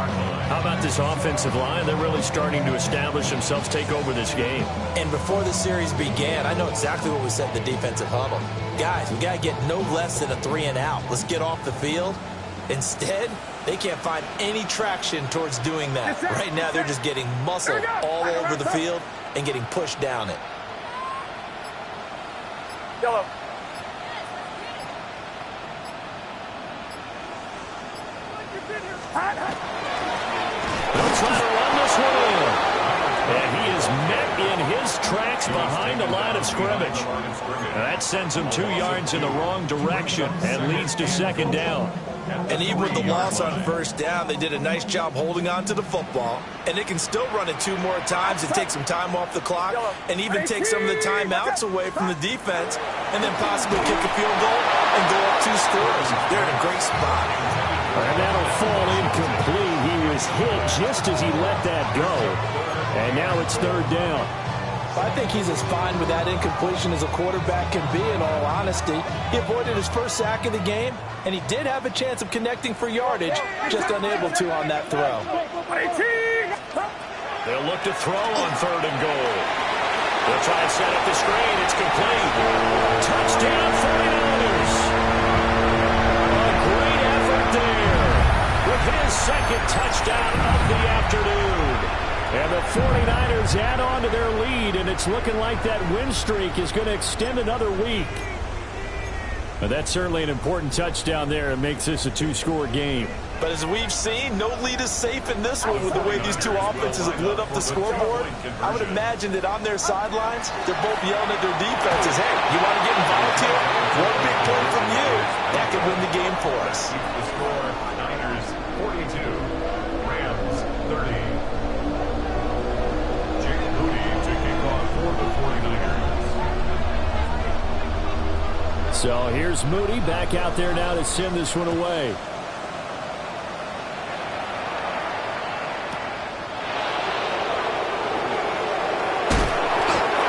How about this offensive line? They're really starting to establish themselves, take over this game. And before the series began, I know exactly what we said in the defensive huddle. Guys, we got to get no less than a 3 and out. Let's get off the field. Instead, They can't find any traction towards doing that. Right now, they're just getting muscled all over the field and getting pushed down it. Yellow. They'll try to run this one in. And he is met in his tracks behind the line of scrimmage. That sends him 2 yards in the wrong direction and leads to second down. And even with the loss on first down, they did a nice job holding on to the football. And they can still run it 2 more times and take some time off the clock and even take some of the timeouts away from the defense and then possibly kick a field goal and go up 2 scores. They're in a great spot. And that'll fall incomplete. He was hit just as he let that go. And now it's third down. I think he's as fine with that incompletion as a quarterback can be, in all honesty. He avoided his first sack of the game, and he did have a chance of connecting for yardage, just unable to on that throw. They'll look to throw on third and goal. They'll try to set up the screen. It's complete. Touchdown, 49ers. A great effort there with his second touchdown of the afternoon. And the 49ers add on to their lead, and it's looking like that win streak is going to extend another week. But that's certainly an important touchdown there. It makes this a 2-score game. But as we've seen, no lead is safe in this one with the way these 2 offenses have lit up the scoreboard. I would imagine that on their sidelines, they're both yelling at their defenses, hey, you want to get involved here? One big play from you, that could win the game for us. The score, Niners 42, Rams 30. To kick off for the 49ers. So here's Moody back out there now to send this one away.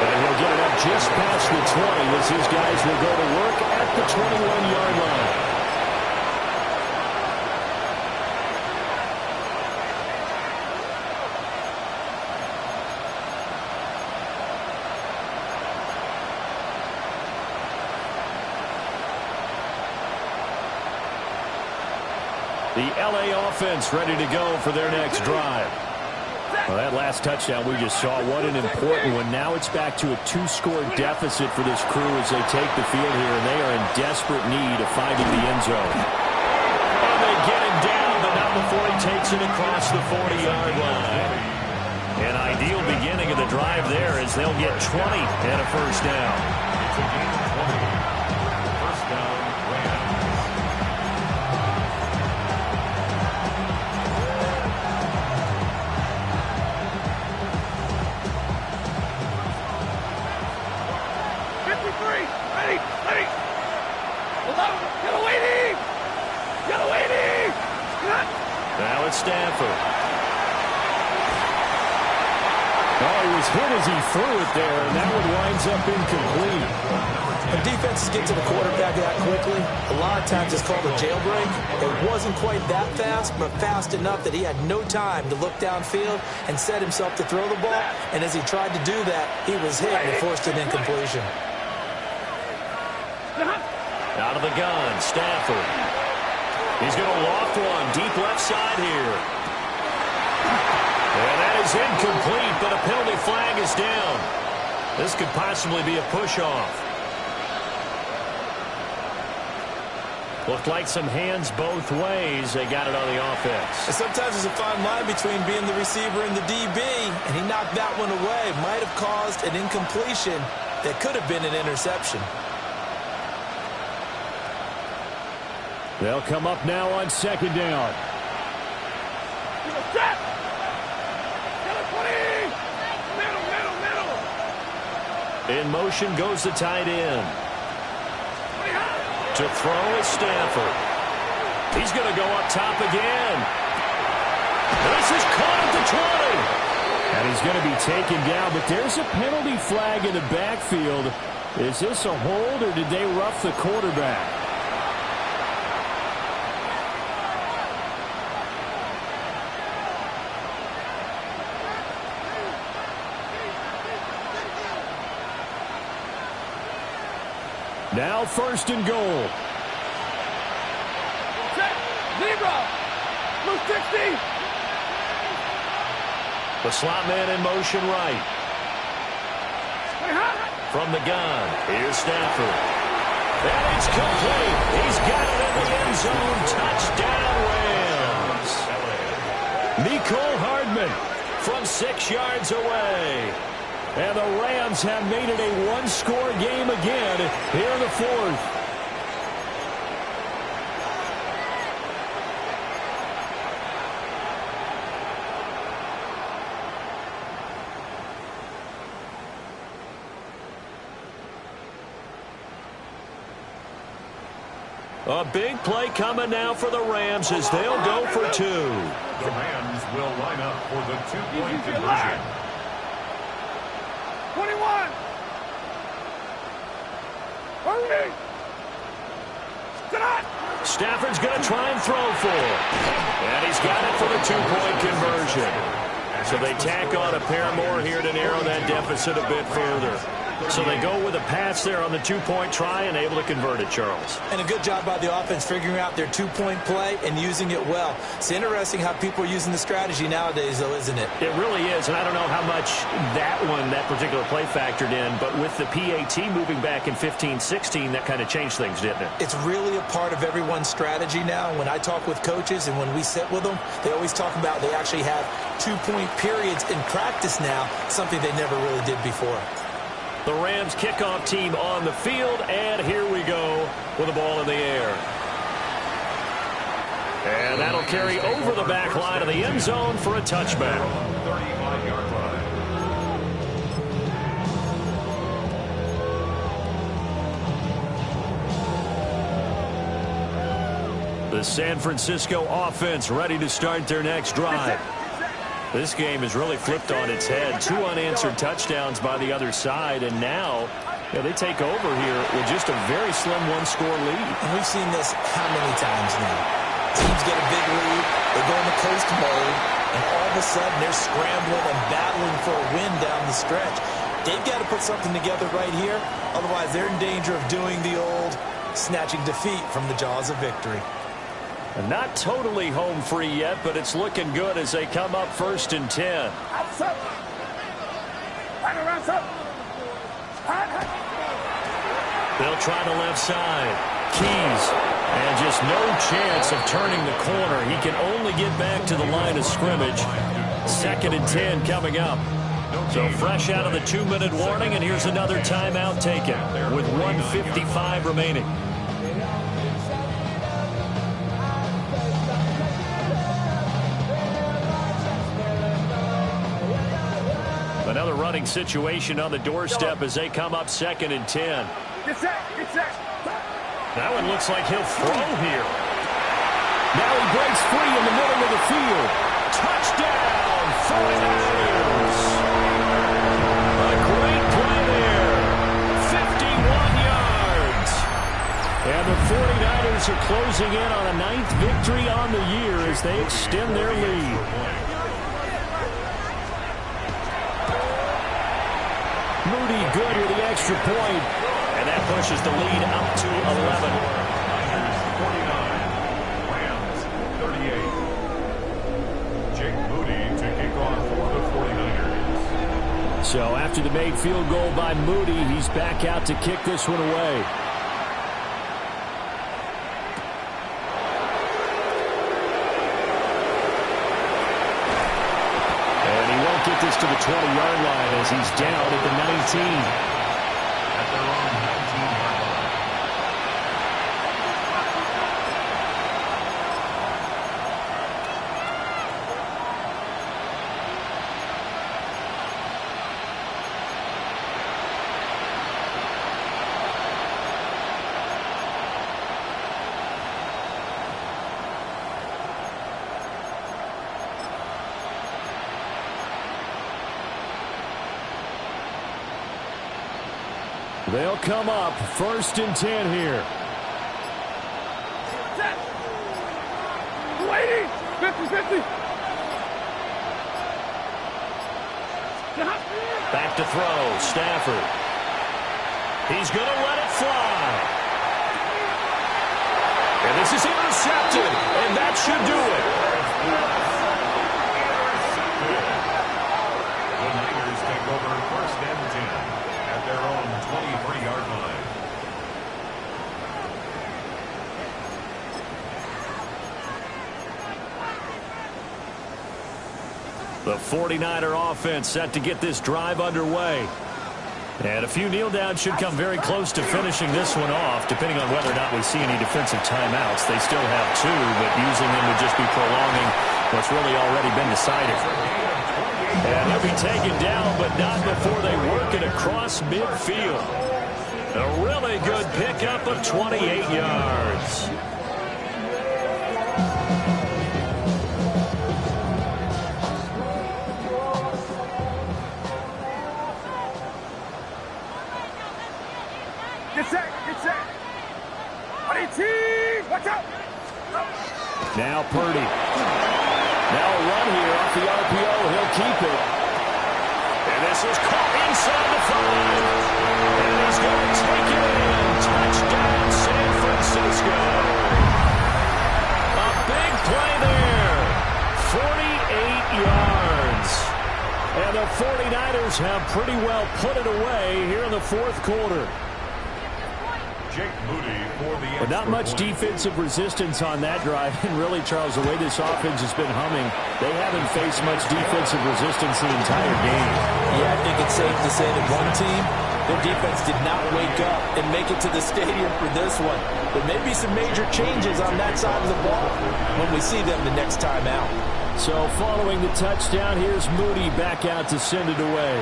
And he'll get it up just past the 20 as his guys will go to work at the 21-yard line. The L.A. offense ready to go for their next drive. Well, that last touchdown we just saw, what an important one. Now it's back to a 2-score deficit for this crew as they take the field here, and they are in desperate need of finding the end zone. And they get him down, but not before he takes it across the 40-yard line. An ideal beginning of the drive there as they'll get 20 and a first down. It's a game of 20. First down, Rams. Now it's Stanford. Oh, he was hit as he threw it there, and that one winds up incomplete. When defenses get to the quarterback that quickly, a lot of times it's called a jailbreak. It wasn't quite that fast, but fast enough that he had no time to look downfield and set himself to throw the ball. And as he tried to do that, he was hit and forced an incompletion. Out of the gun, Stanford. He's going to loft one deep left side here. And that is incomplete, but a penalty flag is down. This could possibly be a push-off. Looked like some hands both ways. They got it on the offense. And sometimes there's a fine line between being the receiver and the DB, and he knocked that one away. Might have caused an incompletion that could have been an interception. They'll come up now on second down. In motion goes the tight end. To throw is Stanford. He's going to go up top again. This is caught at the 20. And he's going to be taken down, but there's a penalty flag in the backfield. Is this a hold, or did they rough the quarterback? Now first and goal. Blue 60. The slot man in motion right. From the gun, here's Stafford. And it's complete. He's got it in the end zone. Touchdown, Rams. Mecole Hardman from 6 yards away. And the Rams have made it a one-score game again here in the fourth. A big play coming now for the Rams as they'll go for two. The Rams will line up for the two-point conversion. 21. Hurry. Stafford's going to try and throw for it. And he's got it for the two-point conversion. So they tack on a pair more here to narrow that deficit a bit further. So they go with a pass there on the two-point try and able to convert it, Charles. And a good job by the offense figuring out their two-point play and using it well. It's interesting how people are using the strategy nowadays, though, isn't it? It really is, and I don't know how much that particular play factored in, but with the PAT moving back in 15-16, that kind of changed things, didn't it? It's really a part of everyone's strategy now. When I talk with coaches and when we sit with them, they always talk about they actually have two-point periods in practice now, something they never really did before. The Rams kickoff team on the field, and here we go with the ball in the air. And that'll carry over the back line of the end zone for a touchback. 35-yard line. The San Francisco offense ready to start their next drive. This game has really flipped on its head. 2 unanswered touchdowns by the other side, and now they take over here with just a very slim one-score lead. And we've seen this how many times now? Teams get a big lead, they go into coast mode, and all of a sudden they're scrambling and battling for a win down the stretch. They've got to put something together right here, otherwise they're in danger of doing the old snatching defeat from the jaws of victory. And not totally home free yet, but it's looking good as they come up 1st and 10. They'll try the left side. Keys. And just no chance of turning the corner. He can only get back to the line of scrimmage. 2nd and 10 coming up. So fresh out of the 2-minute warning, and here's another timeout taken with 1:55 remaining. Another running situation on the doorstep as they come up 2nd and 10. Get set. That one looks like he'll throw here. Now he breaks free in the middle of the field. Touchdown, 49ers. A great play there. 51 yards. And the 49ers are closing in on a 9th victory on the year as they extend their lead. Moody good with the extra point. And that pushes the lead up to 11. 49, Rams 38. Jake Moody to kick off for the 49ers. So after the made field goal by Moody, he's back out to kick this one away. Get this to the 20-yard line as he's down at the 19. At their own 19-yard line. They'll come up 1st and 10 here. Set. 280. 50. Back to throw. Stafford. He's going to let it fly. And this is intercepted. And that should do it. The 49er offense set to get this drive underway. And a few kneel downs should come very close to finishing this one off, depending on whether or not we see any defensive timeouts. They still have 2, but using them would just be prolonging what's really already been decided. And he'll be taken down, but not before they work it across midfield. A really good pickup of 28 yards. Get set, get set. 18, watch out. Now Purdy. Now a run here off the RPO. He'll keep it. And this is caught inside the 5. And he's going to take it in. Touchdown, San Francisco. A big play there. 48 yards. And the 49ers have pretty well put it away here in the fourth quarter. But not much defensive resistance on that drive. And really, Charles, the way this offense has been humming, they haven't faced much defensive resistance the entire game. Yeah, I think it's safe to say that one team, their defense did not wake up and make it to the stadium for this one. But maybe some major changes on that side of the ball when we see them the next time out. So following the touchdown, here's Moody back out to send it away.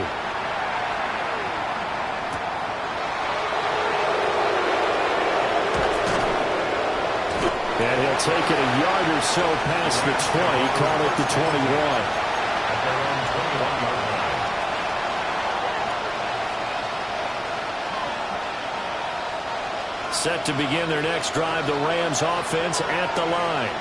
And he'll take it a yard or so past the 20, call it the 21. Set to begin their next drive, the Rams offense at the line.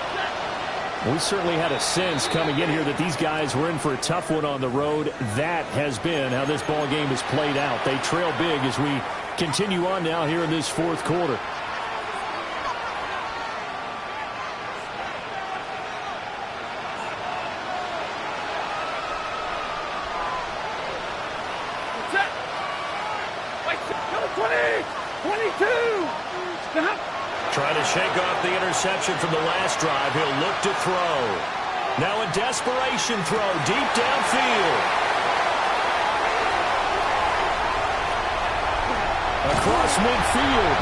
We certainly had a sense coming in here that these guys were in for a tough one on the road. That has been how this ball game has played out. They trail big as we continue on now here in this fourth quarter. Trying to shake off the interception from the last drive. He'll look to throw. Now a desperation throw deep downfield. Across midfield.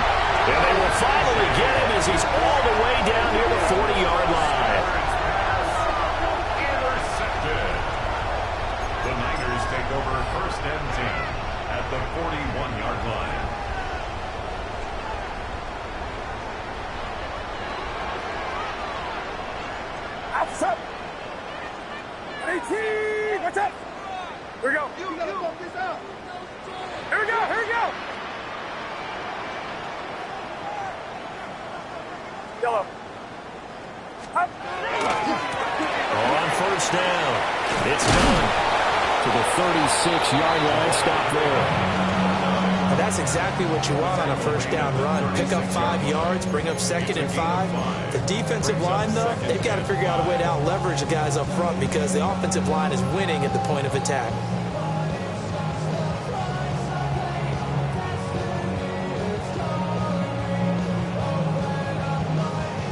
And they will finally get him as he's all the way down near the 40-yard line. Intercepted. The Niners take over first and 10 at the 41-yard line. Outside. 18, watch out. Here we go. Here we go, here we go. Yellow. Up. On first down. It's done. To the 36-yard line. Stop there. And that's exactly what you want on a first down run. Pick up 5 yards, bring up 2nd and 5. The defensive line, though, they've got to figure out a way to out-leverage the guys up front because the offensive line is winning at the point of attack.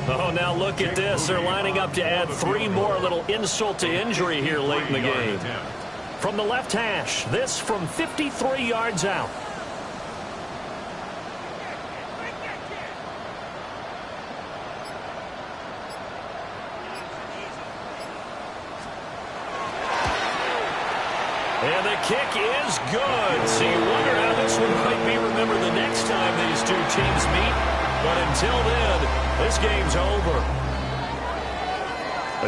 Oh, now look at this. They're lining up to add 3 more. A little insult to injury here late in the game. From the left hash, this from 53 yards out. And the kick is good. So you wonder how this one might be remembered the next time these two teams meet. But until then, this game's over.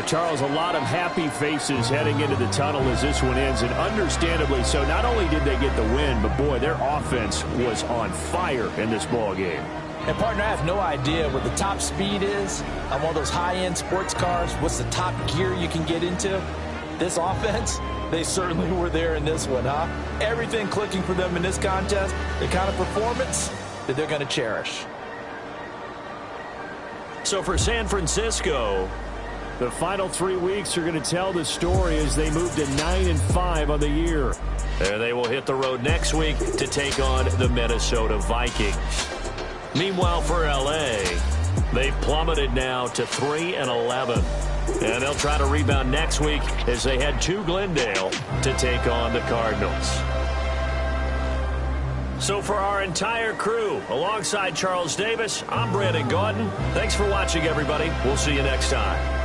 Charles, a lot of happy faces heading into the tunnel as this one ends, and understandably so. Not only did they get the win, but boy, their offense was on fire in this ball game. And, partner, I have no idea what the top speed is on one of those high-end sports cars. What's the top gear you can get into? This offense, they certainly were there in this one, huh? Everything clicking for them in this contest, the kind of performance that they're going to cherish. So for San Francisco, the final 3 weeks are going to tell the story as they move to 9-5 on the year. And they will hit the road next week to take on the Minnesota Vikings. Meanwhile, for L.A., They've plummeted now to 3-11. And they'll try to rebound next week as they head to Glendale to take on the Cardinals. So for our entire crew, alongside Charles Davis, I'm Brandon Gaudin. Thanks for watching, everybody. We'll see you next time.